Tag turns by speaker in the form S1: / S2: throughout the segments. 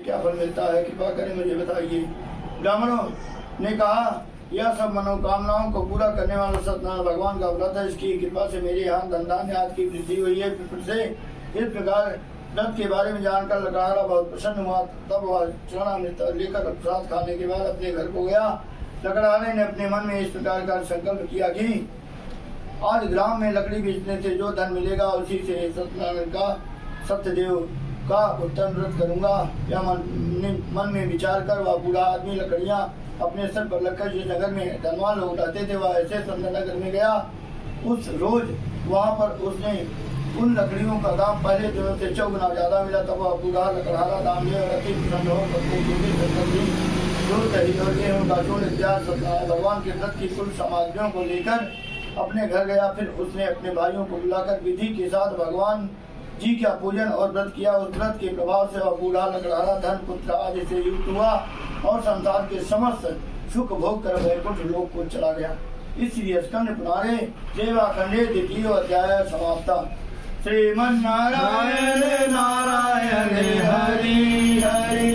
S1: क्या फल मिलता है, कृपा करें मुझे बताइए। ब्राह्मणों ने कहा, यह सब मनोकामनाओं को पूरा करने वाला सत्यनारायण भगवान का व्रत है। इसकी कृपा से मेरे यहाँ धन धान्य आदि की वृद्धि हुई है। फिर से इस प्रकार व्रत के बारे में जानकर लकड़हारा बहुत प्रसन्न हुआ। तब वह चरणामृत लेकर प्रसाद खाने के बाद अपने घर को गया। लकड़हारे ने अपने मन में इस प्रकार का संकल्प किया कि आज ग्राम में लकड़ी बेचने से जो धन मिलेगा उसी से सत्यनारायण का सत्यदेव का उत्तम व्रत करूंगा। यह मन में विचार कर वह बूढ़ा आदमी लकड़ियां अपने सर पर रखकर जिस नगर में धनवान लोग रहते थे वह ऐसे सुंदर नगर में गया। उस रोज वहां पर उसने उन लकड़ियों का दाम पहले दिनों से 4 गुना ज्यादा मिला। तब वह बूढ़ा लकड़हारा दाम ले और अति प्रसन्न हो भगवान के व्रत की कुल सामग्रियों को लेकर अपने घर गया। फिर उसने अपने भाइयों को बुलाकर विधि के साथ भगवान जी का पूजन और व्रत किया। उस व्रत के प्रभाव से वह बूढ़ा लकड़हारा धन पुत्र आदि से युक्त हुआ और संसार के समस्त सुख भोग कर वैकुंठ लोक को चला गया। इसलिए स्कंद पुराणे सेवा खंडे 2 अध्याय समाप्त। श्रीमन्नारायण नारायण हरि हरि,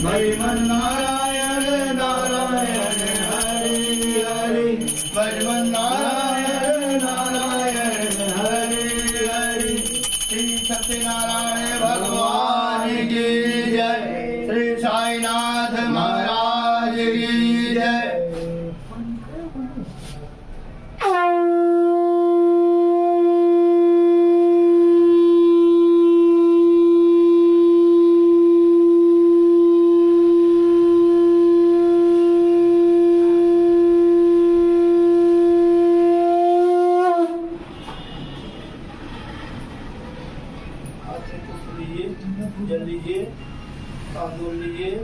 S1: श्रीमन्नारायण नारायण हरि हरि, श्रीमन्नारायण नारायण हरि हरि। श्री सत्यनारायण भगवान की जय, श्री साईनाथ महाराज की जय। जल लीजिए, तांदूल लीजिए।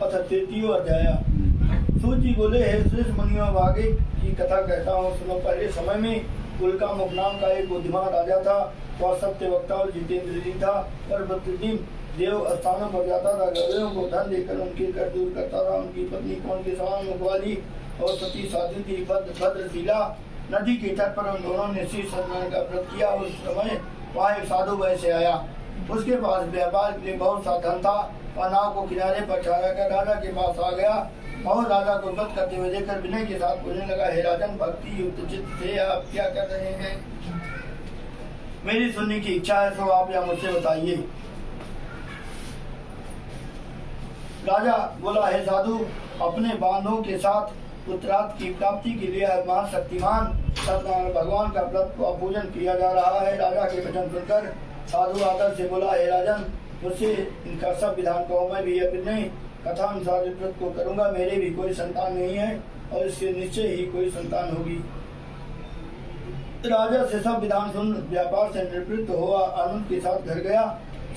S1: अच्छा 3 अध्याय। सूत जी बोले, हे श्रेष्ठ मुनियों, आगे की कथा कहता हूँ सुनो। पहले समय में उल्का मुख नाम का एक बुद्धिमान राजा था। वह सत्य वक्ता और जितेंद्रिय था और प्रतिदिन देव स्थानों पर जाता था। गरीबों को धन देकर उनके कर दूर करता था। उनकी पत्नी कौन के समान मुखवाली और सती साधु थी। भद्रशिला नदी के तट पर उन दोनों ने श्री सत्यनारायण का व्रत किया। उस समय वहाँ एक साधु वैसे आया। उसके पास व्यापार के लिए बहुत सा धन था। वह नाव को किनारे पर ठहरा कर राजा के पास आ गया और राजा को व्रत करते हुए देखकर विनय के साथ बोलने लगा, हे राजन, भक्ति युक्त चित्त से आप क्या कर रहे हैं? मेरी सुनने की इच्छा है, तो आप या मुझसे बताइए। राजा बोला, हे साधु, अपने बांधों के साथ पुत्रार्थ की प्राप्ति के लिए महाशक्तिमान सत्यनारायण भगवान का व्रत का पूजन किया जा रहा है। राजा के वचन सुनकर साधु आदर से बोला, हे राजन, मुझसे इनका सब विधान कहो। मैं भी अपने कथा अनुसार इस व्रत को करूंगा। मेरे भी कोई संतान नहीं है और इससे निश्चय ही कोई संतान होगी। राजा से सब विधान सुन व्यापार से निवृत्त हुआ आनंद के साथ घर गया।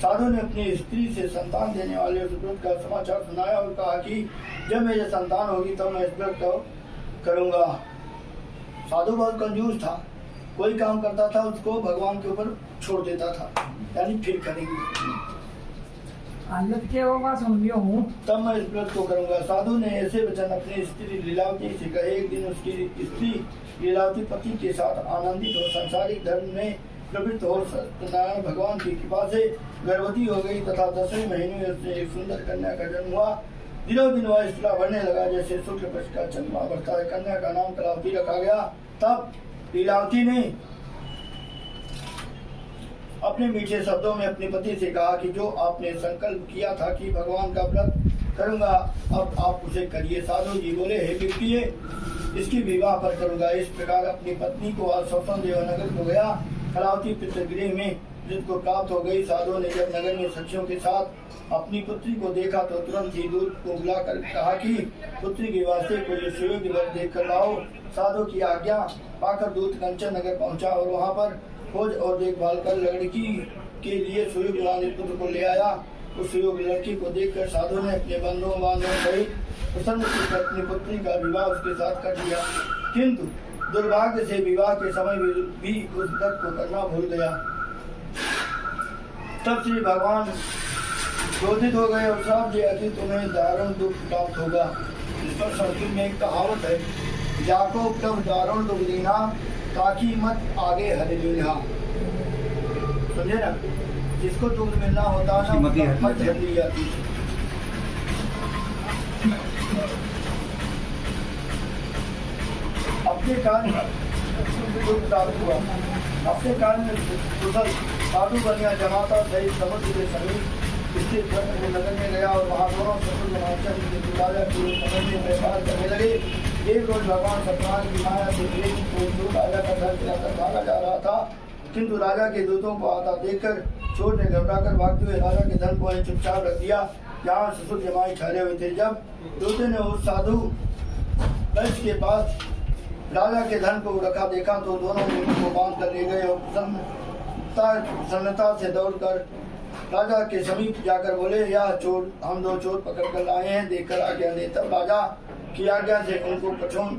S1: साधु ने अपनी स्त्री से संतान देने वाले उस व्रत का समाचार सुनाया और कहा कि जब मेरे संतान होगी तब मैं इस व्रत को करूंगा। साधु बहुत कंजूस था। कोई काम करता था उसको भगवान के ऊपर छोड़ देता था, यानी फिर करेंगे तब मैं इस व्रत को करूंगा। साधु ने ऐसे वचन अपनी स्त्री लीलावती से कहे। एक दिन उसकी स्त्री लीलावती पति के साथ आनंदित और सांसारिक धर्म में प्रवृत्त हो सत्यनारायण भगवान की कृपा से गर्भवती हो गई तथा 10वें महीने में उसने एक सुंदर कन्या का जन्म हुआ। दिनों दिन वह इस तरह बढ़ने लगा जैसे शुक्ल पक्ष का चंद्रमा बढ़ता है। कन्या का नाम कलावती रखा गया। तब लीलावती ने अपने मीठे शब्दों में अपने पति से कहा कि जो आपने संकल्प किया था कि भगवान का व्रत करूंगा, अब आप उसे करिए। साधु जी बोले, हे बिटिए, इसकी विवाह पर करूंगा। इस प्रकार अपनी पत्नी को आश्वासन देवनगर को गया। कलावती पितृगृह में जिसको प्राप्त हो गई। साधु ने जब नगर में सखियों के साथ अपनी पुत्री को देखा तो तुरंत ही दूत को बुलाकर कहा कि पुत्री के वास्ते कोई सुयोग्य वर देख कर लाओ। साधु की आज्ञा पाकर दूत कंचन नगर पहुंचा और वहां पर खोज और देखभाल कर लड़की के लिए सुयोग्य वाले पुत्र को ले आया। उस सुयोग्य लड़की को देखकर साधु ने अपने बंधुओं बांधवों सहित प्रसन्न होकर अपनी पुत्री का विवाह उसके साथ कर दिया। किंतु दुर्भाग्य से विवाह के समय भी उस व्रत को करना भूल गया। तब श्री भगवान क्रोधित हो गए और श्राप दिया कि तुम्हें दारुण दुख प्राप्त होगा। पर संस्कृत में एक कहावत है, जाको तब दारुण दुख दीना ताकि मत आगे हर लीना। समझे ना, जिसको दुख मिलना होता है ना मत हर ली जाती। अपने काल दुख प्राप्त हुआ, अपने काल में कुशल साधु बनिया जमाता सहित समुद्र के समीप इसके नगर में गया और वहाँ दोनों समुद्र राजा की समझने में व्यापार करने लगे। एक रोज भगवान सत्यनारायण की माया से राजा का घर गिराकर भागा जा रहा था, किंतु राजा के दूतों को आता देखकर चोर ने घबराकर भागते हुए राजा के धन को वहीं चुपचाप रख दिया जहाँ ससुर जमाई ठहरे हुए थे। जब दूते ने उस साधु वैश्य के पास राजा के धन को रखा देखा तो दोनों को बांध कर ले गए और प्रसन्नता से दौड़कर राजा के समीप जाकर बोले, यह चोर हम दो चोर पकड़ कर लाए हैं, देखकर आज्ञा दे। तब राजा की आज्ञा से उनको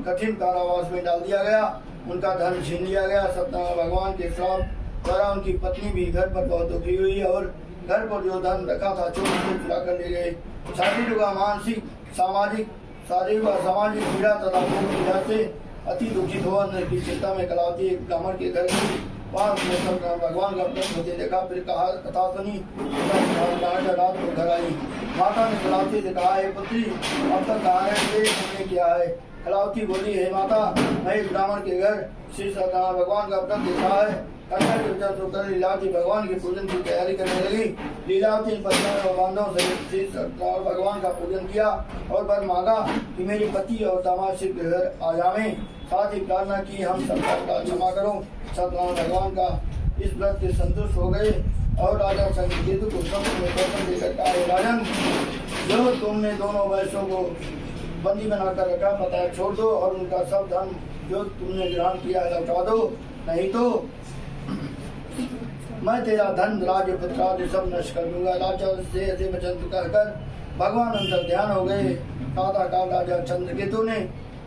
S1: कठिन कारावास में डाल दिया गया, उनका धन छीन लिया गया। सत्यनारायण भगवान के श्राप द्वारा उनकी पत्नी भी घर पर बहुत दुखी हुई और घर पर जो धन रखा था चोर चुरा कर ले गए। शारीरिक व मानसिक सामाजिक पीड़ा तथा पीड़ा से अति दुखित हुआ की चिंता में कलावती एक ब्राह्मण के घर में भगवान का प्रश्न होते देखा, फिर कहा कथा सुनी, रात को घर आई। माता ने कलावती से कहा, हे पुत्री अब तक कहा है, तुमने क्या है? कलावती बोली, हे माता मैं एक ब्राह्मण के घर श्री सत्यनारायण भगवान का व्रत देखा है। कन्या के विचार तो कर लीलावती भगवान के पूजन की तैयारी करने लगी। लीलावती पत्नियों और बांधों से श्री सत्यनारायण भगवान का पूजन किया और वर मांगा कि मेरे पति और दामाद शीघ्र घर आ जावें। साथ ही प्रार्थना की, हम सबका अपराध क्षमा करो। सत्यनारायण भगवान का इस व्रत से संतुष्ट हो गए और राजा संकेतु को समुद्र में दर्शन देकर कहा, राजन जो तुमने दोनों वैश्यों को बंदी बनाकर रखा पता छोड़ दो और उनका सब धन जो तुमने ग्रहण किया लौटा दो, नहीं तो मैं तेरा धन राज्य पुत्र सब नष्ट कर दूंगा। राजा से ऐसे वचन कहकर भगवान अंदर ध्यान हो गए। प्रातः काल राजा चंद्रकेतु ने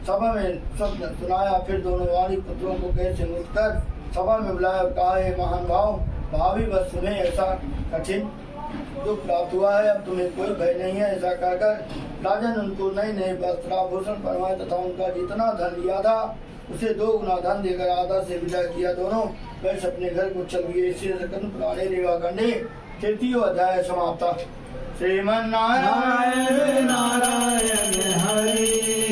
S1: सभा में सब सुनाया, फिर दोनों वाणी पुत्रों को कैसे मुक्त कर सभा में बुलाया और कहा, हे महान भावी बस सुने ऐसा कठिन दुख प्राप्त हुआ है, अब तुम्हें कोई भय नहीं है। ऐसा कहकर राजन उनको नए नए वस्त्राभूषण पहनाए तथा उनका जितना धन लिया था उसे 2 गुना धन देकर आदर से विदा किया। दोनों वैश्य अपने घर को चल गए। इससे पुराने रेवाखंडे 3 अध्याय समाप्त। श्रीमन्नारायण नारायण हरि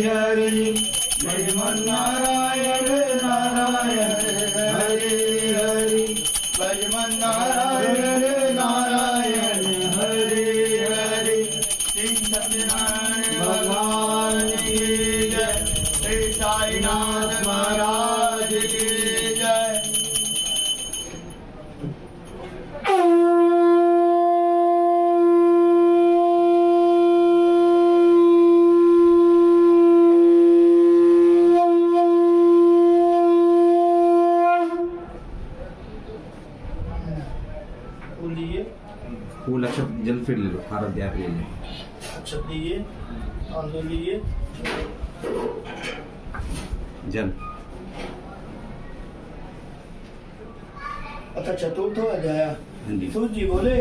S1: हरि, श्रीमन्नारायण नारायण हरि हरि, श्रीमन्नारायण नारायण हरि हरि। श्री सत्यनारायण भगवान की जय, श्री साईनाथ महाराज की जय।
S2: फूल अक्षत जल फिर ले लो, आरत ले लो।
S1: अक्षत लीजिए, तांदूल लीजिए,
S2: जल।
S1: अच्छा चतुर्थ अध्याय। सूत जी बोले,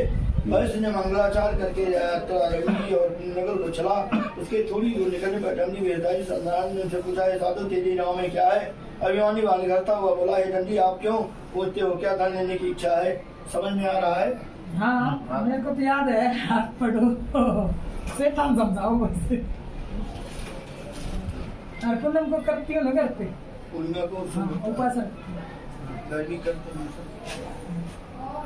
S1: वैश्य ने मंगलाचार करके यात्रा रखी और नगर को चला। उसके थोड़ी दूर निकलने पर डंडी वेदाई सत्यनारायण ने उनसे पूछा, हे साधु तेरी नाव में क्या है? अभिमानी वाणी करता हुआ बोला, हे डंडी आप क्यों पूछते हो, क्या धन लेने की इच्छा है? समझ में आ रहा है?
S3: हाँ मेरे को तो याद है, हाथ पढ़ो सेठान समझाओ बस। और पूनम को करती हो ना घर पे?
S1: पूर्णिमा को
S3: उपासना
S1: घर भी करते हैं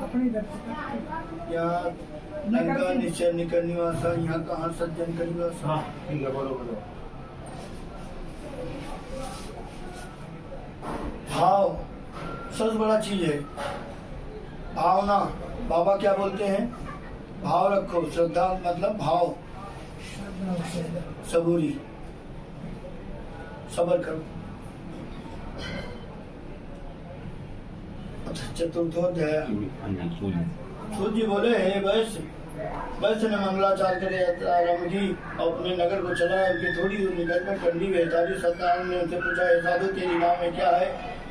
S3: अपनी घर पे
S1: यहाँ लंका निश्चय निकल निवासा, यहाँ कहाँ सज्जन का निवासा।
S2: ठीक है, बोलो।
S1: भाव सबसे बड़ा चीज है। भावना, बाबा क्या बोलते हैं? भाव रखो। श्रद्धा मतलब भाव, सबूरी, सबर करो। चतुर्थोध्याय। सूत जी बोले, हे वैश्य ने मंगलाचार करे आरम्भ की और अपने नगर को चला। उनके थोड़ी दूर निकल कर कंडी बेचारी सत्यनारायण ने उनसे पूछा, हे साधु तेरी नाम में क्या है?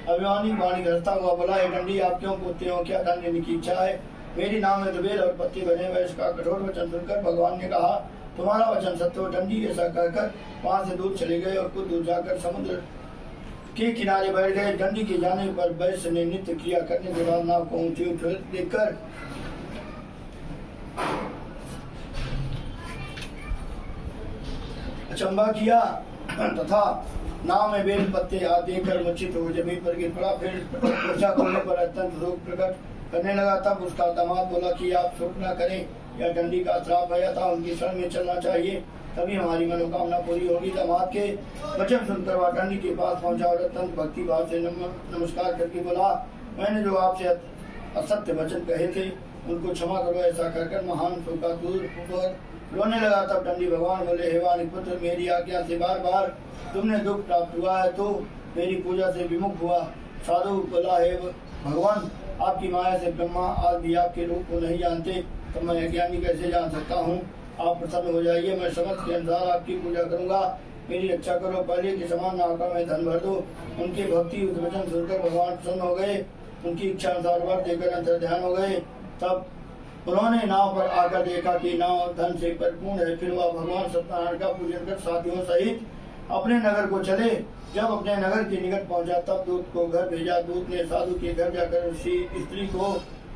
S1: अभिमानी वाणी करता हुआ बोला, हे डंडी आप क्यों पूछते हो, क्या धन लेने की इच्छा है? मेरी नाम है दुबेल और पति बने। वैश्य का कठोर वचन सुनकर भगवान ने कहा, तुम्हारा वचन सत्य हो। डंडी ऐसा कहकर वहां से दूर चले गए और कुछ दूर जाकर समुद्र के किनारे बैठ गए। डंडी के जाने पर वैश्य ने नित्य क्रिया करने के बाद नाव को ऊंची देखकर अचंबा किया तथा नाव में बेल पत्ते आदि देखकर मूर्छित हो जमीन पर गिर पड़ा। फिर मूर्छा खोलने पर अत्यंत रोग प्रकट करने लगा। तब उसका दामाद बोला कि आप शोक न करें, यह डंडी का श्राप है था, उनकी शरण में चलना चाहिए, तभी हमारी मनोकामना पूरी होगी। दामाद के वचन सुनकर वह डंडी के पास पहुंचा और अत्यंत भक्ति भाव से नमस्कार करके बोला, मैंने जो आपसे असत्य वचन कहे थे उनको क्षमा करो। ऐसा कहकर महान शोकातुर होकर रोने लगा। तब डंडी भगवान बोले, हे वाणी पुत्र, मेरी आज्ञा से बार बार तुमने दुख प्राप्त हुआ है तो मेरी पूजा से विमुख हुआ। साधु बोला, हे भगवान, आपकी माया से ब्रह्मा आज भी आपके रूप को नहीं जानते, तो मैं अज्ञानी कैसे जान सकता हूँ। आप प्रसन्न हो जाइए, मैं समझ के अनुसार आपकी पूजा करूंगा, मेरी रक्षा करो। पहले के समान नाव का मैं धन भर दो। उनके भक्ति वचन सुनकर भगवान प्रसन्न हो गए, उनकी इच्छा अनुसार वर देकर अंतर ध्यान हो गए। तब उन्होंने नाव पर आकर देखा कि नाव धन से परिपूर्ण है। फिर वह भगवान सत्यनारायण का पूजन कर साथियों सहित अपने नगर को चले। जब अपने नगर के निकट पहुंचा तब दूत को घर भेजा। दूत ने साधु के घर जाकर उसी स्त्री को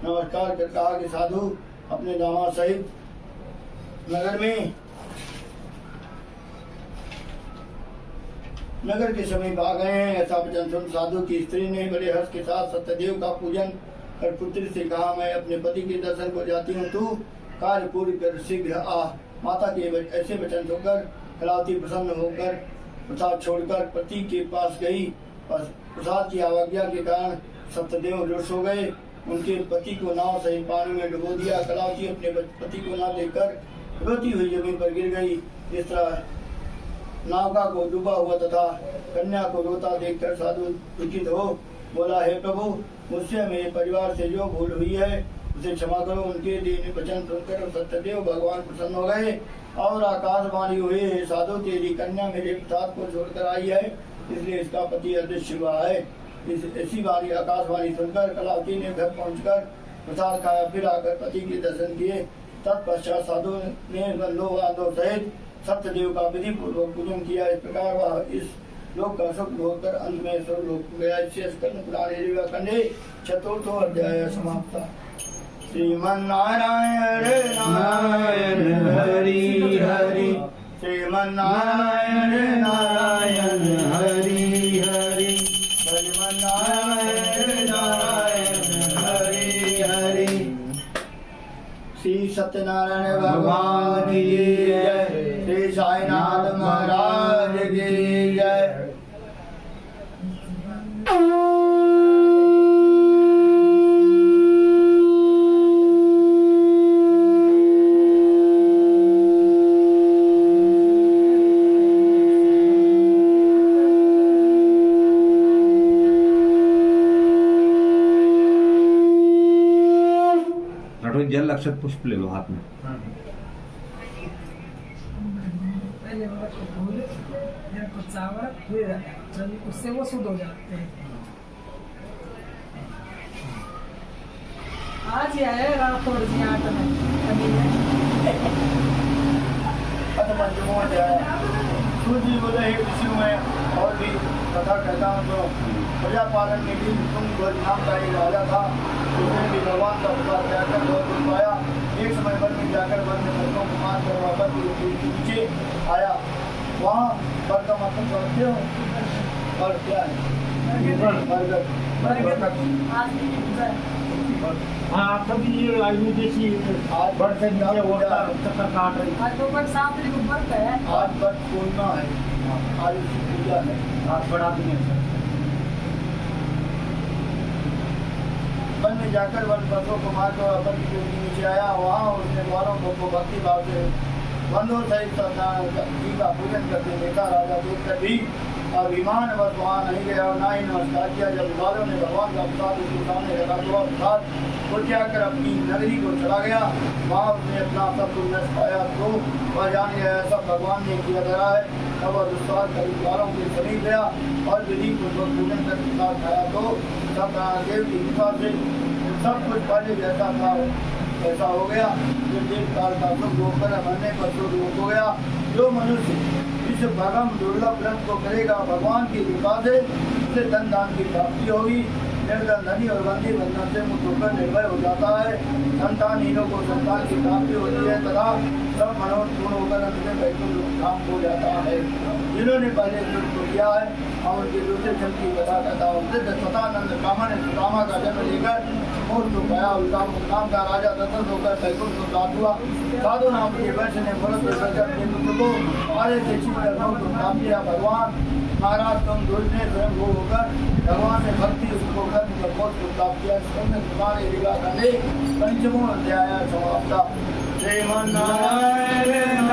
S1: नमस्कार कर कहा कि साधु अपने दामाद सहित नगर के समीप आ गए हैं। ऐसा वचन सुन साधु की स्त्री ने बड़े हर्ष के साथ सत्यदेव का पूजन कर पुत्री से कहा, मैं अपने पति के दर्शन को जाती हूँ, तू कार्य पूरी कर शीघ्र आ। माता के ऐसे वचन सुनकर कलावती प्रसन्न होकर प्रसाद छोड़कर पति के पास गई। प्रसाद की अवज्ञा के कारण सत्यदेव रुष्ट हो गए, उनके पति को नाव सहित पानी में डुबो दिया। कलावती अपने पति को न देखकर रोती हुई जमीन पर गिर गई। इस तरह नाविका को डूबा हुआ तथा कन्या को रोता देखकर साधु दुखित हो बोला, हे प्रभु, मुझसे मेरे परिवार से जो भूल हुई है उसे क्षमा करो। उनके दीन वचन सुनकर सत्यदेव भगवान प्रसन्न हो गए और आकाशवाणी हुई, हे साधु, तेरी कन्या मेरे प्रसाद को छोड़कर आई है, इसलिए इसका पति अदृश्य हुआ है। ऐसी वाणी आकाशवाणी सुनकर कलावती ने घर पहुंचकर प्रसाद खाया, फिर आकर पति के दर्शन किए। तत्पश्चात साधु ने बंधु बांधव सहित सत्यदेव का विधि पूर्वक पूजन किया। इस प्रकार वह इस लोक का सुख भोगकर अंत में स्वर्गलोक गया। पुराणे चतुर्थो अध्याय समाप्त। श्रीमन्नारायण नारायण हरि हरि, श्रीमन्नारायण नारायण हरि हरि, श्रीमन्नारायण नारायण हरि हरि। श्री सत्यनारायण भगवान की जय, श्री साईनाथ महाराज की जय।
S2: जल अक्षत पुष्प ले लो हाथ में।
S3: पहले तो चावल फिर उससे वो शुद्ध हो जाते हैं। आज ही आए रात थोड़ी सी 8 में
S1: सूर्य बोले, हे ऋषि, मैं और भी कथा कहता हूँ। तो प्रजा पालन में भी तुम ध्वज नाम का एक राजा था, उसने भी भगवान का उपकार कर बहुत दुख पाया। एक समय वन में जाकर वन में बच्चों को मार कर वापस नीचे आया। वहाँ वर का मतलब समझते हो? और क्या है?
S4: हाँ, कभी ये आदमी जैसी
S1: आज
S4: बढ़ से नीचे होता चक्कर काट रही।
S3: आज तो बट 7 तारीख को बर्थ है।
S1: आज बट पूर्णिमा है, आज उसकी पूजा है।
S4: आज बड़ा दिन है।
S1: वन में जाकर वन पशुओं को मार कर अपन की नीचे आया। वहाँ उसने द्वारों को भक्ति भाव से बंधु सहित जी का पूजन करते देखा। राजा देखकर भी अभिमान बस वहाँ नहीं गया और ना ही नमस्कार किया। जब द्वारों ने भगवान का प्रसाद उसके सामने रखा तो वह प्रसाद को त्याग कर अपनी नगरी को चला गया। वहाँ उसने अपना सब कुछ नष्ट पाया तो वह जान गया सब भगवान ने किया धरा है। तब वह दुस्वार कर द्वारों के समीप गया और विधि पूर्वक पूजन कर प्रसाद खाया तो सब देव की कृपा से सब कुछ पहले जैसा था ऐसा हो गया। देव काल का सुख होकर मरने पर सुख हो गया। जो मनुष्य इस भगम दुर्लभ व्रत को करेगा भगवान की कृपा से उसे धन दान की प्राप्ति होगी। निर्धन धनी और बंदी बंधन से मुक्त होकर निर्भय हो जाता है। संतानहीनों को संतान की प्राप्ति होती है तथा सब मनोरथ पूर्ण होकर अंत में वैकुंठ धाम हो जाता है। जिन्होंने पहले व्रत को किया है और उनके दूसरे जन्म की कथा कहता हूँ। सतानंद ब्राह्मण ने सुदामा का जन्म लेकर मोक्ष को पाया। उसका नाम का राजा दशरथ होकर वैकुंठ को प्राप्त हुआ। साधु नाम के वैश्य ने मृत अपने पुत्र को आगे से छीनकर मोक्ष को प्राप्त किया। भगवान महाराज तुम दूसरे स्वयं वो होकर भगवान ने भक्ति उसको कर्म कर मोक्ष को प्राप्त किया। तुम्हारे लीला करने पंचमो अध्याय समाप्त। श्रीमन्नारायण